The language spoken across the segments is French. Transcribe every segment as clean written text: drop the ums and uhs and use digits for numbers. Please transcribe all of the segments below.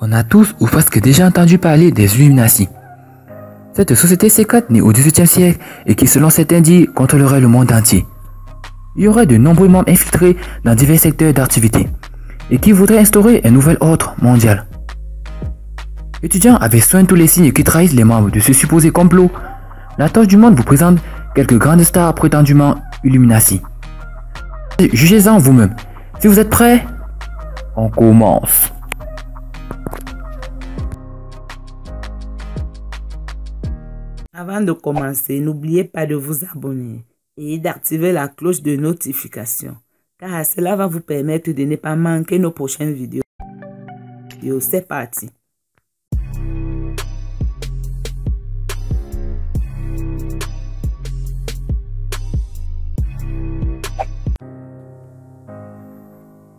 On a tous ou presque déjà entendu parler des Illuminati. Cette société secrète née au XVIIIe siècle et qui, selon certains dits, contrôlerait le monde entier. Il y aurait de nombreux membres infiltrés dans divers secteurs d'activité et qui voudraient instaurer un nouvel ordre mondial. Étudiant avec soin tous les signes qui trahissent les membres de ce supposé complot, la Torche du Monde vous présente quelques grandes stars prétendument Illuminati. Jugez-en vous-même. Si vous êtes prêts, on commence. Avant de commencer, n'oubliez pas de vous abonner et d'activer la cloche de notification, car cela va vous permettre de ne pas manquer nos prochaines vidéos. C'est parti.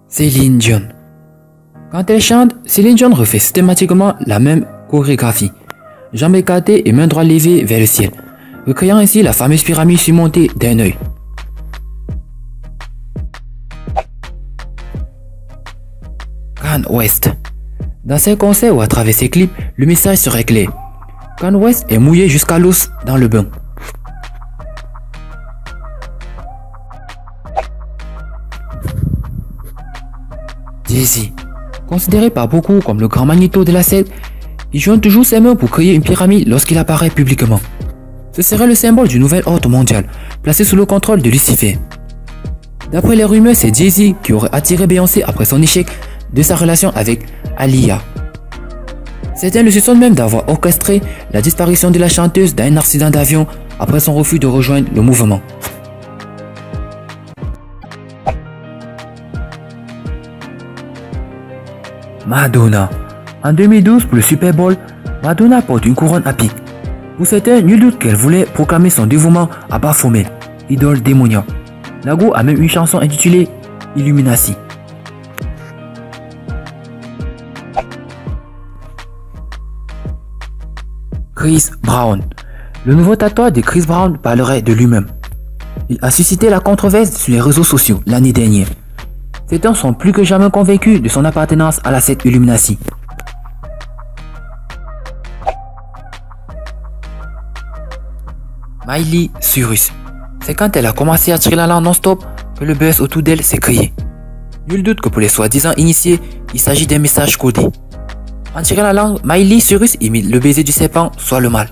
Céline Dion. Quand elle chante, Céline Dion refait systématiquement la même chorégraphie. Jambes écartées et mains droites levées vers le ciel, recréant ainsi la fameuse pyramide surmontée d'un œil. Kanye West. Dans ses concerts ou à travers ses clips, le message serait clair. Kanye West est mouillé jusqu'à l'os dans le bain. Jay-Z. Considéré par beaucoup comme le grand magnéto de la scène, il joint toujours ses mains pour créer une pyramide lorsqu'il apparaît publiquement. Ce serait le symbole du nouvel ordre mondial, placé sous le contrôle de Lucifer. D'après les rumeurs, c'est Jay-Z qui aurait attiré Beyoncé après son échec de sa relation avec Aaliyah. Certains le soupçonnent même d'avoir orchestré la disparition de la chanteuse dans un accident d'avion après son refus de rejoindre le mouvement. Madonna. En 2012, pour le Super Bowl, Madonna porte une couronne à pic. Pour certains, nul doute qu'elle voulait proclamer son dévouement à Baphomet, idole démoniaque. La go a même une chanson intitulée Illuminati. Chris Brown. Le nouveau tatouage de Chris Brown parlerait de lui-même. Il a suscité la controverse sur les réseaux sociaux l'année dernière. Certains sont plus que jamais convaincus de son appartenance à la secte Illuminati. Miley Cyrus. C'est quand elle a commencé à tirer la langue non-stop que le buzz autour d'elle s'est créé. Nul doute que pour les soi-disant initiés, il s'agit d'un message codé. En tirant la langue, Miley Cyrus imite le baiser du serpent, soit le mal.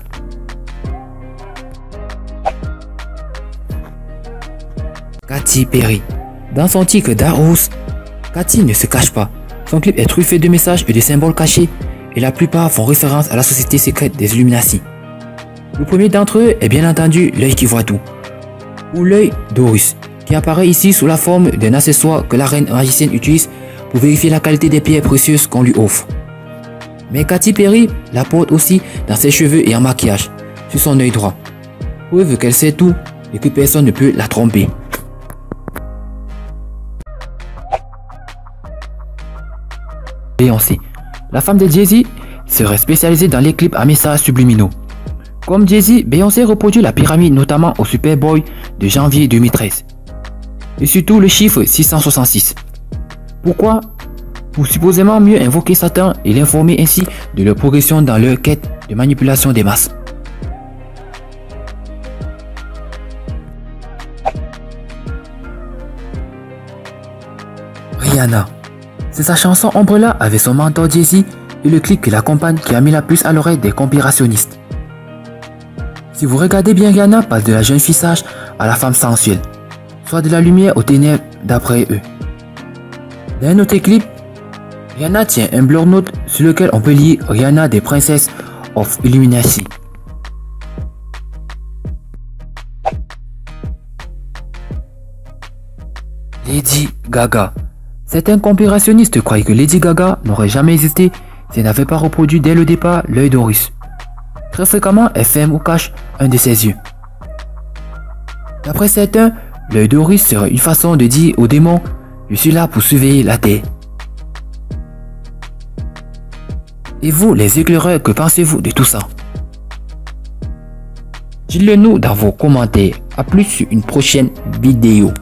Katy Perry. Dans son titre d'Arous, Katy ne se cache pas. Son clip est truffé de messages et de symboles cachés et la plupart font référence à la société secrète des Illuminati. Le premier d'entre eux est bien entendu l'œil qui voit tout, ou l'œil d'Horus, qui apparaît ici sous la forme d'un accessoire que la reine magicienne utilise pour vérifier la qualité des pierres précieuses qu'on lui offre. Mais Katy Perry la porte aussi dans ses cheveux et en maquillage, sur son œil droit, preuve qu'elle sait tout et que personne ne peut la tromper. Beyoncé. La femme de Jay-Z serait spécialisée dans les clips à messages subliminaux. Comme Jay-Z, Beyoncé reproduit la pyramide notamment au Super Bowl de janvier 2013. Et surtout le chiffre 666. Pourquoi? Pour supposément mieux invoquer Satan et l'informer ainsi de leur progression dans leur quête de manipulation des masses. Rihanna. C'est sa chanson Umbrella avec son mentor Jay-Z et le clip qui l'accompagne qui a mis la puce à l'oreille des conspirationnistes. Si vous regardez bien, Rihanna passe de la jeune fille sage à la femme sensuelle, soit de la lumière aux ténèbres d'après eux. Dans un autre clip, Rihanna tient un bloc-notes sur lequel on peut lire Rihanna des Princess of Illuminati. Lady Gaga. Certains conspirationnistes croient que Lady Gaga n'aurait jamais existé si elle n'avait pas reproduit dès le départ l'œil d'Horus. Très fréquemment, elle ferme ou cache un de ses yeux. D'après certains, l'œil d'Horus serait une façon de dire aux démons « Je suis là pour surveiller la terre ». Et vous, les éclaireurs, que pensez-vous de tout ça? Dites-le nous dans vos commentaires. A plus sur une prochaine vidéo.